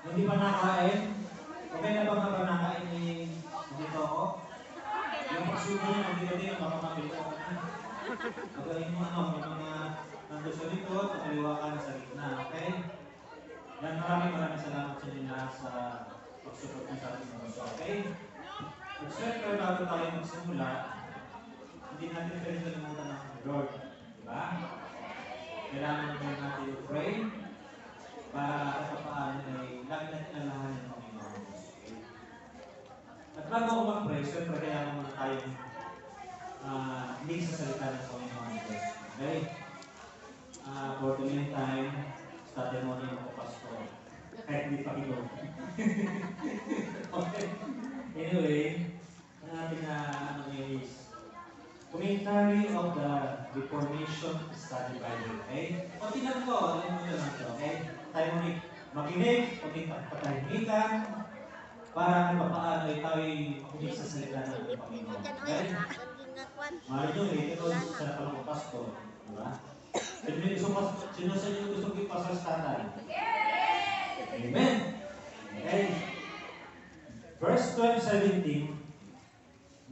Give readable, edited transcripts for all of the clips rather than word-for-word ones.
Hindi pa nakain? Okay na ba kapag nakain ni dito ako? Yung pagsubo niya, nandito din, baka mabili ako. Magaling mo ano, may mga nandun sa likod, sa kaliwa ka na sa gitna, okay? Yan, maraming salamat sa inyo lahat sa pagsupport niyo sa ating mga okay? At syempre, bago tayo magsimula, hindi natin pwede kalimutan ng Lord. Diba? Kailangan din natin pray para kahit paano ay lagi natin alalahanin ng Panginoon. Okay? At bago ako mag-pray, syempre kailangan muna tayong hindi sa salita ng Panginoon. Okay? For the meantime, study mo na yung pasto. Kahit hindi pa ito. Okay. Anyway, ang ating ano is Commentary of the Reformation Study Bible. Okay? O tingnan ko, alam mo lang ito. Okay? Tayo muna makinig, patahimikan, para papaano ay tayo'y makinig sa salita ng Panginoon. Okay? Mahal nyo, ito sa napalong-pasto. Diba? Sino sa inyo gusto ipasal sa tatay? Amen! Okay? Verse 12-17,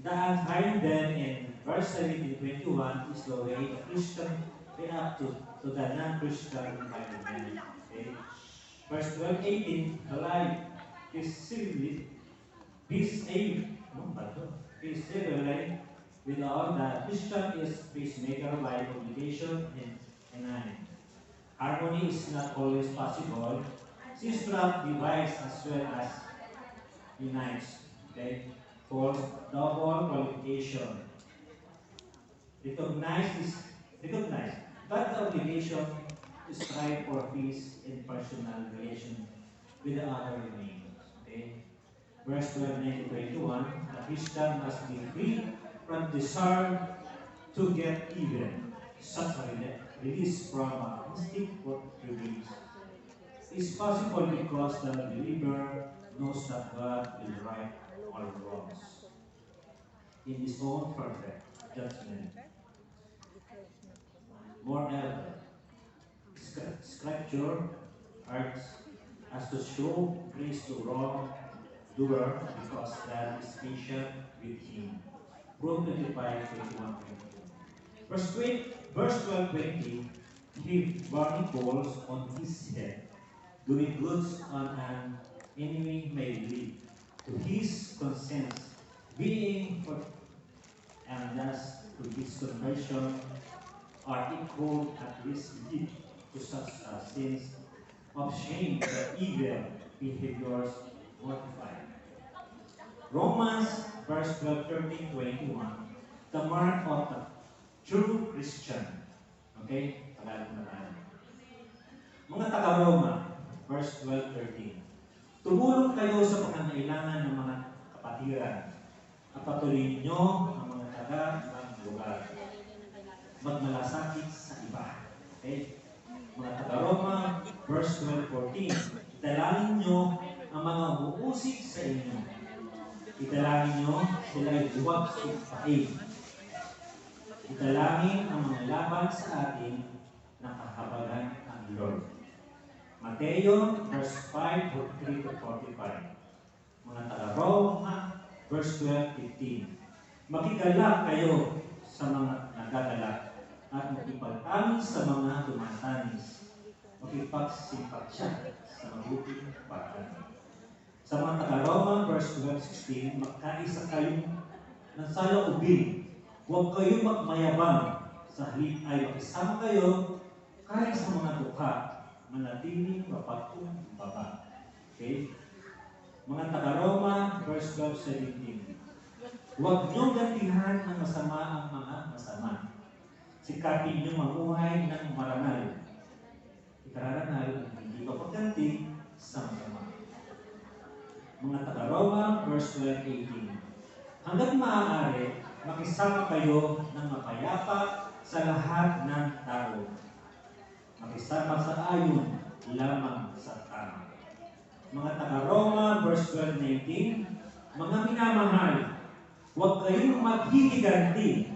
the unkind then in verse 17-21 is the way the Christian react to the non-Christian environment. Okay? Verse 12-18, the life is civilly, with all the Christian is peacemaker by obligation and harmony is not always possible. Sister divides as well as unites. Okay? For double qualification. Recognize, but the obligation to strive for peace in personal relation with the other remains. Okay? Verse 12-21, the Christian must be free from desire to get even, such a release from a instinct for release. It's possible because the believer knows that God will right all wrongs in His own perfect judgment. Moreover, Scripture urges us to show grace to wrongdoer because God is patient with him. Proverbs 25:21-22. Verse 12-20, he burning coals on his head, doing goods on an enemy may live, to his conscience, being for, and thus to his conversion are equal at least lead to such sins of shame that evil behaviors mortify. Romans verse 12-13-21, the mark of the true Christian. Okay? Tagalog na tayo. Mga taga-Roma, verse 12-13. Tumulong kayo sa pangangailangan ng mga kapatiran at patuloy ninyo ang mga taga-ibang lugar. Magmalasakit sa iba. Okay? Mga taga-Roma, verse 12-14. Italangin nyo ang mga uusig sa inyo. Italangin nyo sila'y huwag sumpain. Italangin ang mga laban sa atin na kahabagan ang Lord. Mateo, verse 5:43-45. Mga taga-Roma, verse 12-15. Makigalak kayo sa mga nagagalak at makipagtanis sa mga tumatanis. Makipagsimpatya sa mabuting pagkain. Sa mga taga-Roma, verse 12-16, magkaisa kayo ng saloobin. Huwag kayo magmayabang. Sa halip ay makisama kayo kahit sa mga dukha, manatiling mapagkumbaba. Okay? Mga taga-Roma, verse 12-17. Huwag niyong gantihan ng masama ang mga masama. Sikapin niyong mamuhay ng marangal. Ikararangal ang hindi papagganti sa masama. Mga taga-Roma, verse 12-18. Hanggat maaari, makisama kayo ng mapayapa sa lahat ng tao. Makisama sa ayon lamang sa tama. Mga taga-Roma, verse 12-19. Mga minamahal, huwag kayong maghihiganti.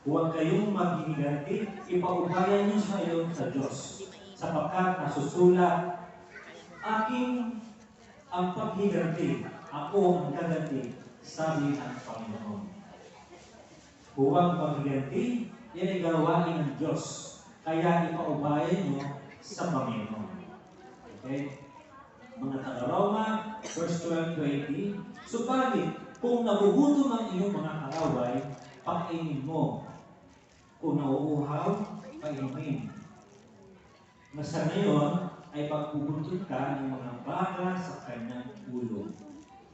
Huwag kayong maghihiganti. Ipaubayan niyo sa iyo sa Diyos. Sapagkat nasusulat, aking ang paghiganti. Ako ang gaganti, sabi ng Panginoon. Huwag paghiganti, yan ay gawain ng Diyos. Kaya ipaubayan nyo sa Panginoon. Okay? Mga taga-Roma, verse 12-20, subalit, kung nagugutom ang iyong mga kaaway, pakainin mo. Kung nauuhaw, painumin. Nasa ngayon ay pagpupuntot ka ng mga baka sa kanyang ulo.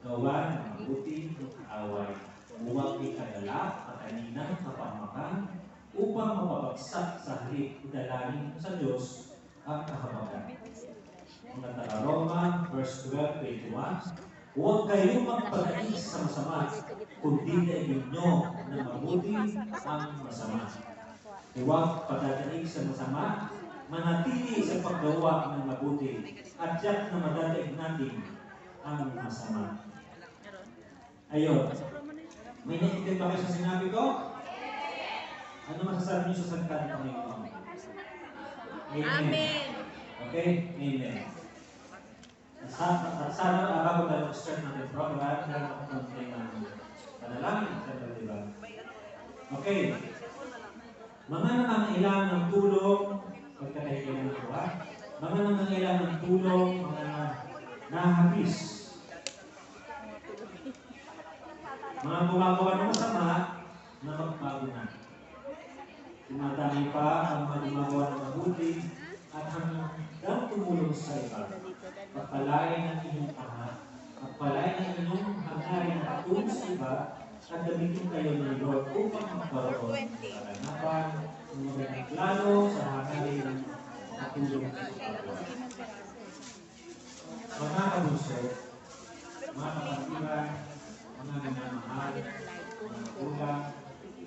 Gawa ng mabuti ng kaaway. Huwag ikadala at kaninang kapamakan upang mapabagsak sa halip idalangin sa Diyos ang kahabagan. Mga taga-Roma, verse 12-21, huwag kayong magpadaig sa masama, kundi daigin nyo na mabuti ang masama. Huwag padadaig sa masama, manatili sa paggawa ng mabuti, at tiyak na madadaig natin ang masama. Ayun. May naintindihan ba kayo sa sinabi ko? Ano masasabi niyo sa salita ng Panginoon? Amen. Okay? Amen. Sana bago tayo mag-start natin program, meron ako konting panalangin, di ba? Okay. Mga nangangailangan ng tulong, pagkakahilan ng buwan, mga nangangailangan ng tulong, mga nahabis, mga gumagawa ng masama, na magbago na. Tumatami pa ang mga gumagawa ng mabuti at hanggang tumulong sa iba. Pagpalain ang inyong ama, pagpalain ang inyong hangarin at tulong sa iba, at gamitin kayo ng Lord upang magkaroon ng karanapan, ng magandang plano sa hangarin ng matulong sa kapwa. Mga kabunso, mga kapatiran, mga minamahal, mga kulang,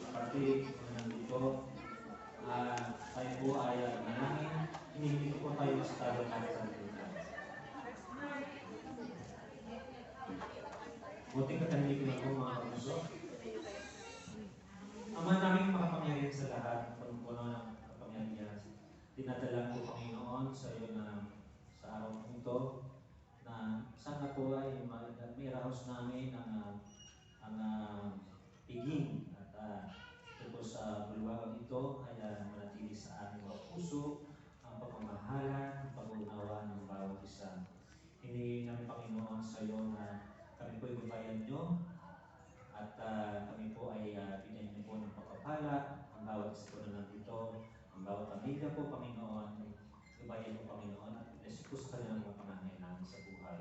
kapatid, mga nandito, tayo po ay manangin, hinihingi po tayo sa talo kahit sa nandito. Buting katahimikin ako mga kabunso. Ama naming makapangyarihan sa lahat, punong-puno ng kapangyarihan. Dinadala ko, Panginoon, sa iyo na sa araw ng ito, na sana po ay may rahos namin ang piging at ito sa bulwagan ito ay manatili sa aming mga puso ang pagmamahalan, ang pag-unawa ng bawat isa. Hindi namin, Panginoon, sa iyo na kami po ay babayan nyo at kami po ay bigyan niyo po ng pagpapala ang bawat isa po na nandito, ang bawat pamilya po, Panginoon, babayan po, Panginoon, at bless po sa kanilang mga pangangailangan sa buhay.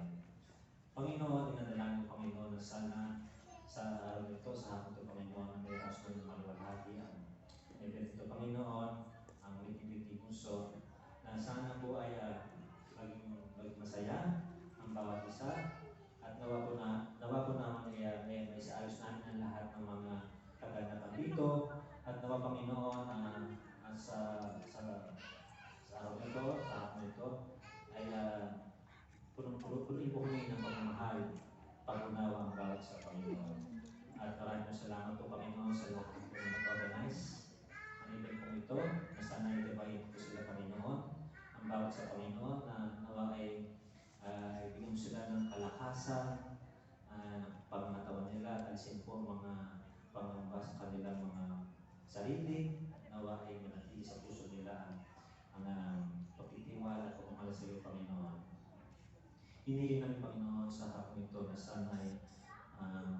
Panginoon, dinadalangin ko, Panginoon, na sana sa araw nito, sa hapon ito, Panginoon, na may rason ng maluwalhati ang event ito, Panginoon, ang ulit-ulit puso, na sana po ay maging masaya ang bawat isa, at nawa po naman ay maisaayos namin ang lahat ng mga kaganapan dito, at nawa, Panginoon, sa araw nito, sa hapon ito, ay puno-puno ng pagmamahal, pag-unawa ang bawat sa Panginoon. At maraming salamat po, Panginoon, sa lahat ng nag-organize ang event po ito, na sana i-divide po sila, Panginoon, ang bawat sa Panginoon, na nawa ay bigyan sila ng kalakasan, pagmatawan nila, at alisin po mga pangamba sa kanilang mga sarili, nawa ay manatili sa puso nila ang pagtitiwala at pagmamahal sa iyo, Panginoon. Hinili namin, Panginoon, sa hapon ito na sana ay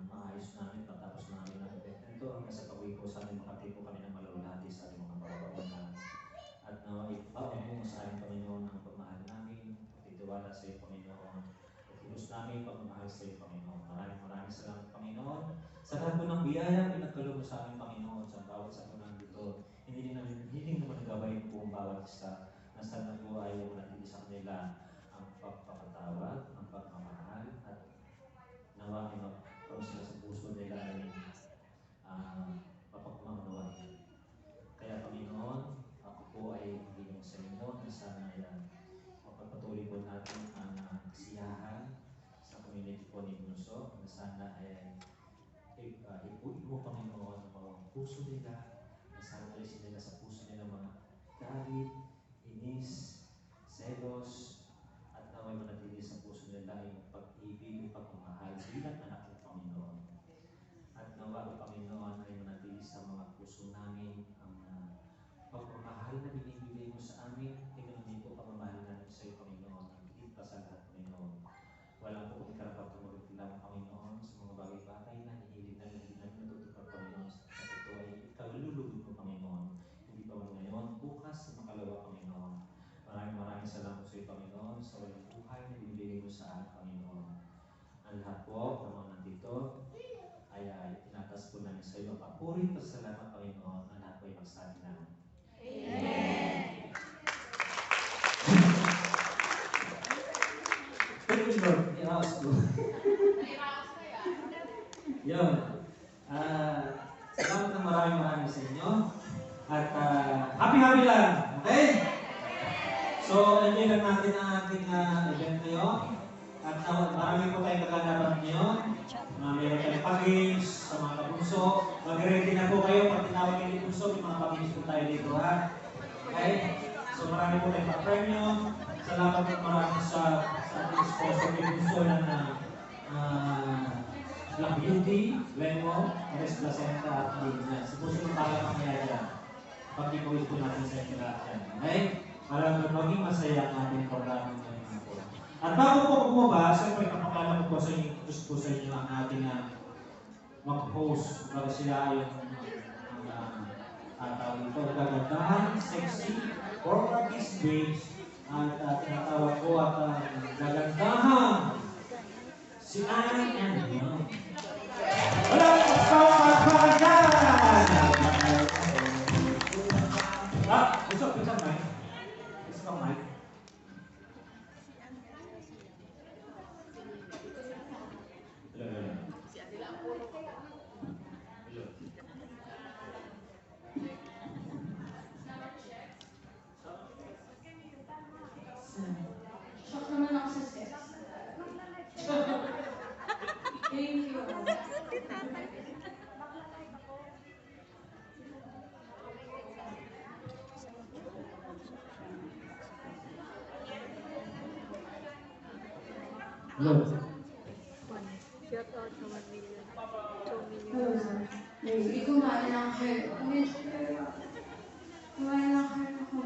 maayos namin patapos namin ang event nito hanggang sa pag-uwi po sa amin makatipo kami ng malulati sa aming mga kababayan. At nawa ipapabungo mo sa amin, Panginoon, ang pagmahal namin, pagtitiwala sa iyo, Panginoon, at ibus namin pagmamahal sa iyo, Panginoon. Maraming salamat, Panginoon, sa lahat po ng biyaya pinagkaloob mo sa amin, Panginoon, sa bawat sa punang dito. Hindi naman nagabay po ang bawat isa na sana po ay manatili sa kanila ang pagpapatawad, ang pagmamahal, at nawa ay magkaroon sila sa puso nila ay mapagmamawain. Kaya, Panginoon, ako po ay hinihiling sa inyo na sana mapagpatuloy po natin ang kasiyahan sa community po ni Bunso, na sana ay ipuin mo, Panginoon, ang mga puso nila, na sana alisin nila sa puso nila mga galit, inis, selos, at naway manatili sa puso nila ay Praise Lord. I-house ko. Yun. Salamat ng maraming sa inyo. At happy lang. Okay? So, enjoy lang natin ang ating event ngayon. At marami po tayong kaganapan ngayon. Meron tayong pag-games sa mga kabunso. Mag-ready na po kayo pag tinawag kayo ni bunso. May mga pag-games po tayo dito, ha? Okay? So, marami po tayong pa-premium. Salamat po marami sa ating sponsor ni bunso na Beauty, Lenmo, Ares Placenta at Lignas. Si bunso ng pala mangyayari dyan. Pag-ipawis po natin sa lahat dyan. Okay? Para maging masaya ang ating programa ngayon po. At bago po bumaba, siyempre kapakala ko po sa inyo, introduce po sa inyo ang ating mag-host para sila yung tawag ito, gagandahan, sexy, forward-is based, at tinatawag ko at gagandahan si Anne and Young. Walang pagpapagpagan! Gusto mic? Gusto kang mic? Shock naman ako sa sex. Thank you. Hello. Shout out to 1 million. 2 million. Hello, sir. Hindi kumain ng hair. Kumain ng hair ako.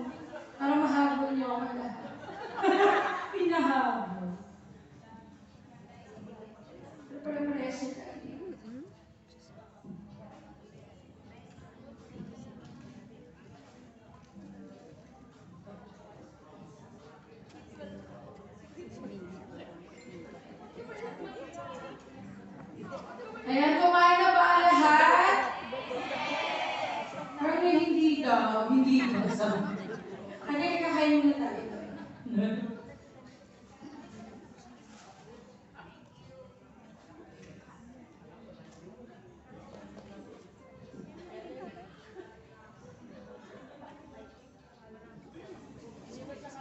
Para mahabol niyo ako lahat. Pinahabol. Pero pala maresi tayo. Ayan, kumain na ba ang lahat? Pero hindi daw. Hindi daw. Kaya kakain muna tayo.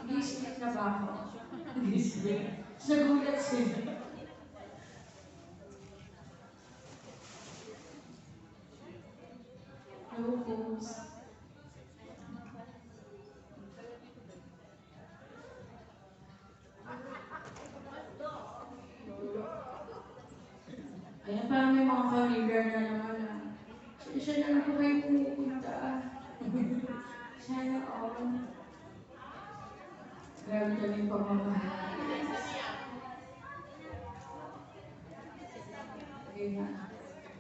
Gisip na ba ako? Gisip. Nagulat sila. Lupus. Ayan, parang may mga familiar na naman. Siya na lang po kayo pumupunta. Sana all. Grabe kami pagmamahal.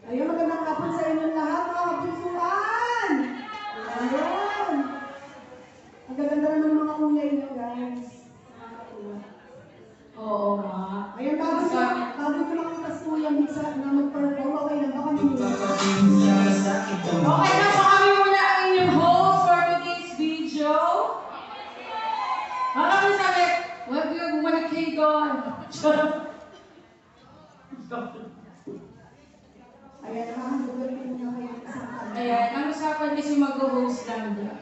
Ayun, magandang hapon sa inyong lahat, mga kapusuan! Ayun! Ang gaganda naman ng mga kulay niyo, guys. Oo nga. Ayun, bago ko makita si Kuya Mitsa na mag-perform, okay na ba kami muna? Okay na po kami muna ang inyong host for today's video. Ano sabi? Huwag yung bumalik kayo doon. Ayan, nakakagagawin muna kayo isang kanya. Ayan, ang usapan kasi mag-host lang dyan.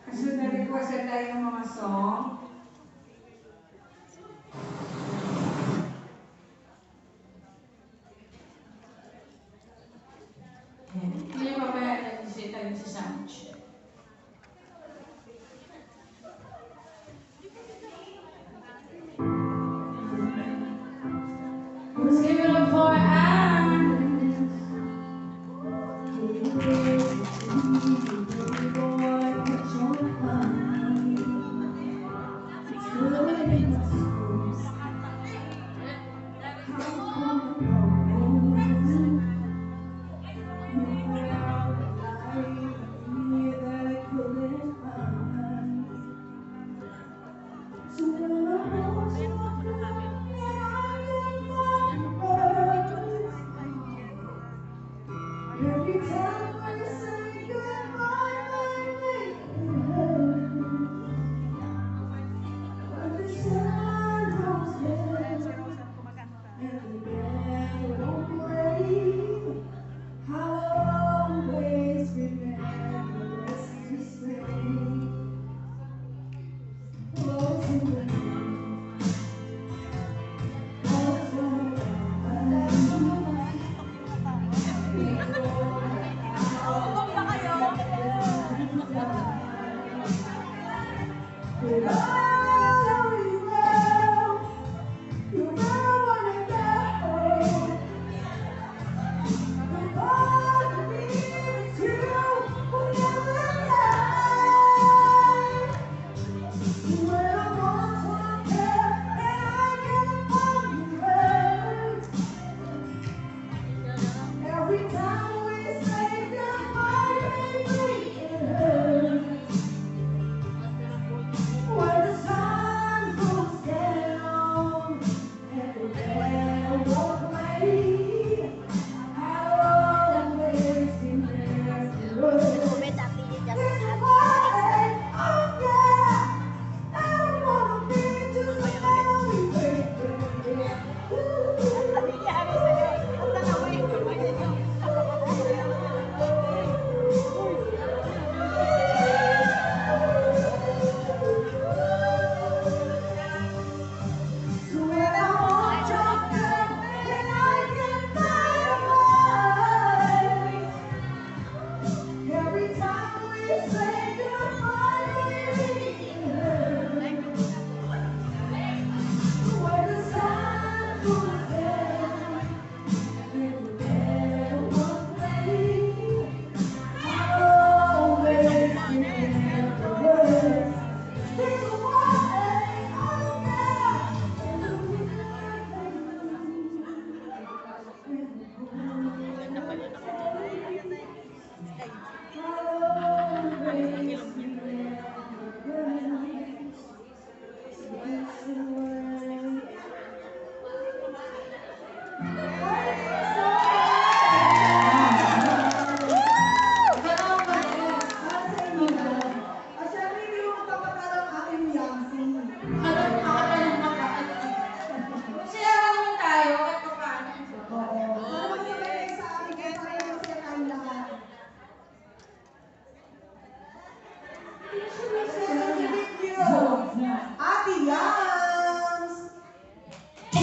Kasi na-request na tayo ng mga song. Ayan, hindi pa ba natin tayo sa soundcheck. Let's give it up for Anne.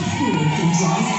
Experience enjoys